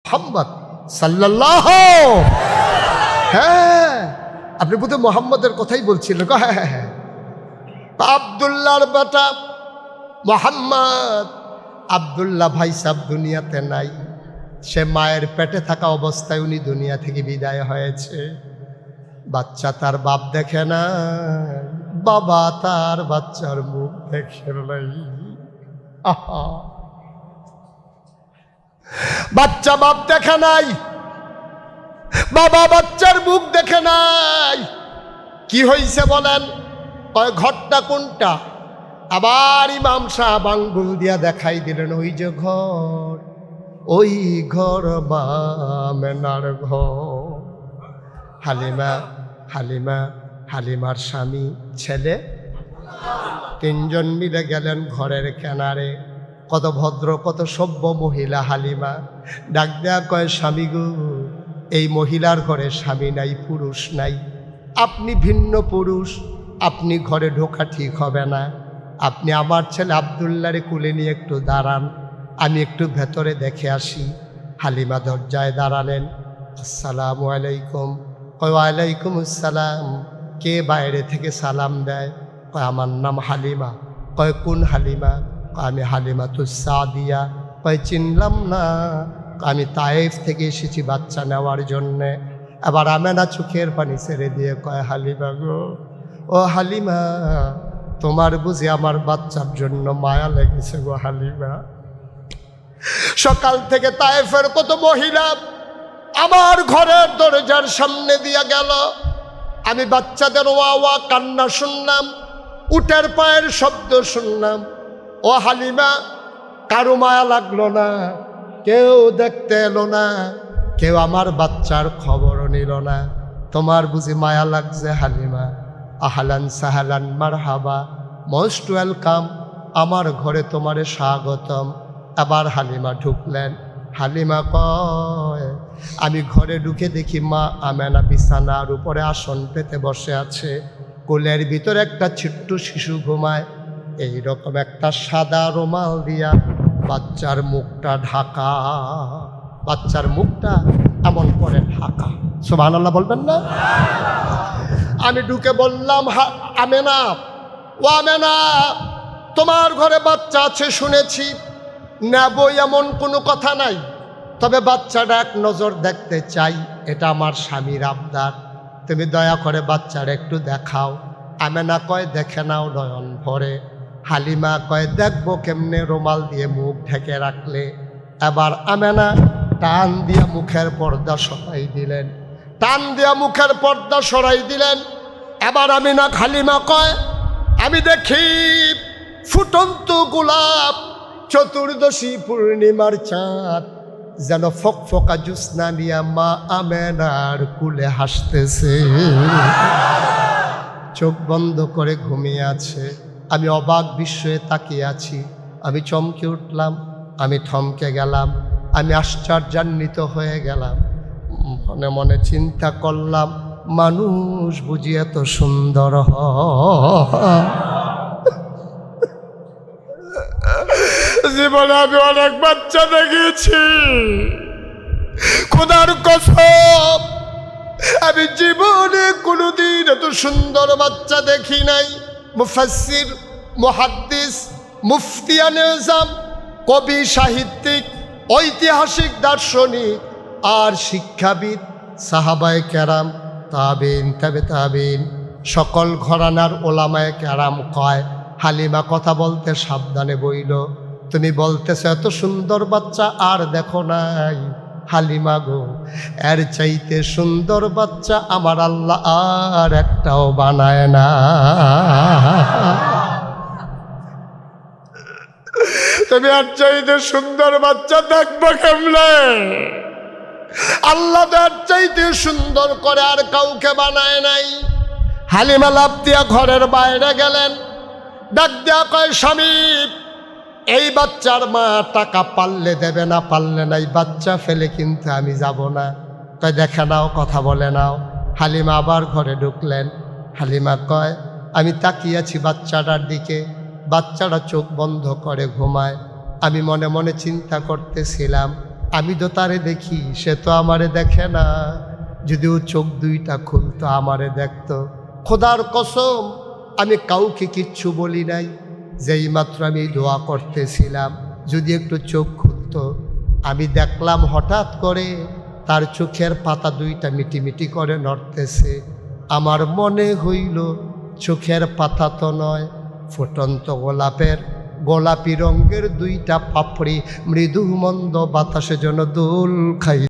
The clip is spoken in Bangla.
মোহাম্মদ সাল্লাল্লাহু, হ্যাঁ আপনি বোধহয় মোহাম্মদের কথাই বলছিলেন। হ্যাঁ হ্যাঁ হ্যাঁ, আব্দুল্লাহর বেটা মোহাম্মদ। আব্দুল্লাহ ভাই সাহেব দুনিয়াতে নাই, সে মায়ের পেটে থাকা অবস্থায় উনি দুনিয়া থেকে বিদায় হয়েছে। বাচ্চা তার বাপ দেখে না, বাবা তার বাচ্চার মুখ দেখে নাই। আহা, বাচ্চা বাপ দেখে নাই, বাবা বাচ্চার মুখ দেখে নাই। কি হয়েছে বলেন? কয় ঘরটা কোনটা? আবার ইমাম সাহেব আঙ্গুল দিয়া দেখাই দিলেন, ওই যে ঘর, ওই ঘর বামেনার ঘর। হালিমা হালিমা হালিমার স্বামী ছেলে তিনজন মিলে গেলেন ঘরের কিনারে। কত ভদ্র কত সভ্য মহিলা হালিমা। ডাক দেয়া কয়, স্বামী গো, এই মহিলার ঘরে স্বামী নাই, পুরুষ নাই, আপনি ভিন্ন পুরুষ, আপনি ঘরে ঢোকা ঠিক হবে না। আপনি আমার ছেলে আব্দুল্লাহরে কুলে নিয়ে একটু দাঁড়ান, আমি একটু ভেতরে দেখে আসি। হালিমা দরজায় দাঁড়ালেন। আসসালামু আলাইকুম। কয় ওয়ালাইকুম আসসালাম। কে বাইরে থেকে সালাম দেয়? কয় আমার নাম হালিমা। কয় কোন হালিমা? আমি হালিমাতুস সাদিয়া। কয় চিনলাম না, আমি তায়েফ থেকে এসেছি বাচ্চা নেওয়ার জন্যে। এবার আমেনা চোখের পানি ছেড়ে দিয়ে কয়, হালিমা গো, ও হালিমা, তোমার বুঝি আমার বাচ্চার জন্য মায়া লেগেছে গো হালিমা। সকাল থেকে তায়েফের কত মহিলা আমার ঘরের দরজার সামনে দিয়া গেল, আমি বাচ্চাদের ওয়া ওয়া কান্না শুনলাম, উটের পায়ের শব্দ শুনলাম। ও হালিমা, কারো মায়া লাগলো না, কেউ দেখতে এলো না, কেউ আমার বাচ্চার খবরও নিল না। তোমার বুঝি মায়া লাগছে হালিমা? আহলান সাহালান মারহাবা, মোস্ট ওয়েলকাম, আমার ঘরে তোমারে স্বাগতম। আবার হালিমা ঢুকলেন। হালিমা কয়, আমি ঘরে ঢুকে দেখি মা আমেনা বিছানার উপরে আসন পেতে বসে আছে, কোলের ভিতরে একটা ছোট্ট শিশু ঘুমায়। এইরকম একটা সাদা রুমাল দিয়া বাচ্চার মুখটা ঢাকা, বাচ্চার মুখটা এমন করে ঢাকা। সুবহানাল্লাহ বলবেন না? আমি ঢুকে বললাম, আমেনা, ও আমেনা, তোমার ঘরে বাচ্চা আছে শুনেছি, নেব এমন কোনো কথা নাই, তবে বাচ্চাটা এক নজর দেখতে চাই, এটা আমার স্বামীর আবদার, তুমি দয়া করে বাচ্চারা একটু দেখাও। আমেনা কয়, দেখে নাও নয়ন ভরে। হালিমা কয়, দেখবো কেমনে, রুমাল দিয়ে মুখ ঢেকে রাখলে। এবার আমেনা টান দিয়া মুখের পর্দা সরাই দিলেন, টান দিয়া মুখের পর্দা সরাই দিলেন। এবার আমিনা হালিমা কয়, আমি দেখি ফুটন্ত গোলাপ, চতুর্দশী পূর্ণিমার চাঁদ যেন ফকফকা জ্যোৎস্না নিয়া মা আমেনার কুলে হাসতেছে, চোখ বন্ধ করে ঘুমিয়ে আছে। আমি অবাক বিস্ময়ে তাকিয়ে আছি। আমি চমকে উঠলাম, আমি থমকে গেলাম, আমি আশ্চর্যান্বিত হয়ে গেলাম। মনে মনে চিন্তা করলাম, মানুষ বুঝি এত সুন্দর হয়? জীবনে আমি অনেক বাচ্চা দেখেছি, খোদার কসম আমি জীবনে কোনোদিন এত সুন্দর বাচ্চা দেখি নাই। মুফাসসির, মুহাদ্দিস, মুফতিয়ানে আযম, কবি, সাহিত্যিক, ঐতিহাসিক, দার্শনিক আর শিক্ষাবিদ, সাহাবায়ে কেরাম, তাবিন, তাবে তাবিন, সকল ঘরানার ওলামায়ে কেরাম কয়, হালিমা কথা বলতে সাবধানে বইল, তুমি বলতেছ এত সুন্দর বাচ্চা আর দেখো নাই? হালিমা গো, এর চাইতে সুন্দর বাচ্চা আমার আল্লাহ আর একটাও বানায় না। তুমি আর চাইতে সুন্দর বাচ্চা দেখবো কেমনে? আল্লাহ তার চাইতে সুন্দর করে আর কাউকে বানায় নাই। হালিমা লাফ দিয়া ঘরের বাইরে গেলেন। ডাক দেয়া কয়, স্বামী, এই বাচ্চার মা টাকা পারলে দেবে, না পারলে নাই, বাচ্চা ফেলে কিন্তু আমি যাব না। তাই দেখে নাও, কথা বলে নাও। হালিমা আবার ঘরে ঢুকলেন। হালিমা কয়, আমি তাকিয়েছি বাচ্চাটার দিকে, বাচ্চাটা চোখ বন্ধ করে ঘুমায়। আমি মনে মনে চিন্তা করতেছিলাম, আমি তো তারে দেখি, সে তো আমারে দেখে না। যদিও চোখ দুইটা খুলতো আমারে দেখতো। খোদার কসম আমি কাউকে কিচ্ছু বলি নাই। যেই মাত্র আমি দোয়া করতেছিলাম, যদি একটু চোখ খুলতো, আমি দেখলাম হঠাৎ করে তার চোখের পাতা দুইটা মিটিমিটি করে নড়তেছে। আমার মনে হইল চোখের পাতা তো নয়, ফুটন্ত গোলাপি রঙের দুইটা পাপড়ি মৃদু মন্দ বাতাসে যেন দোল খাই।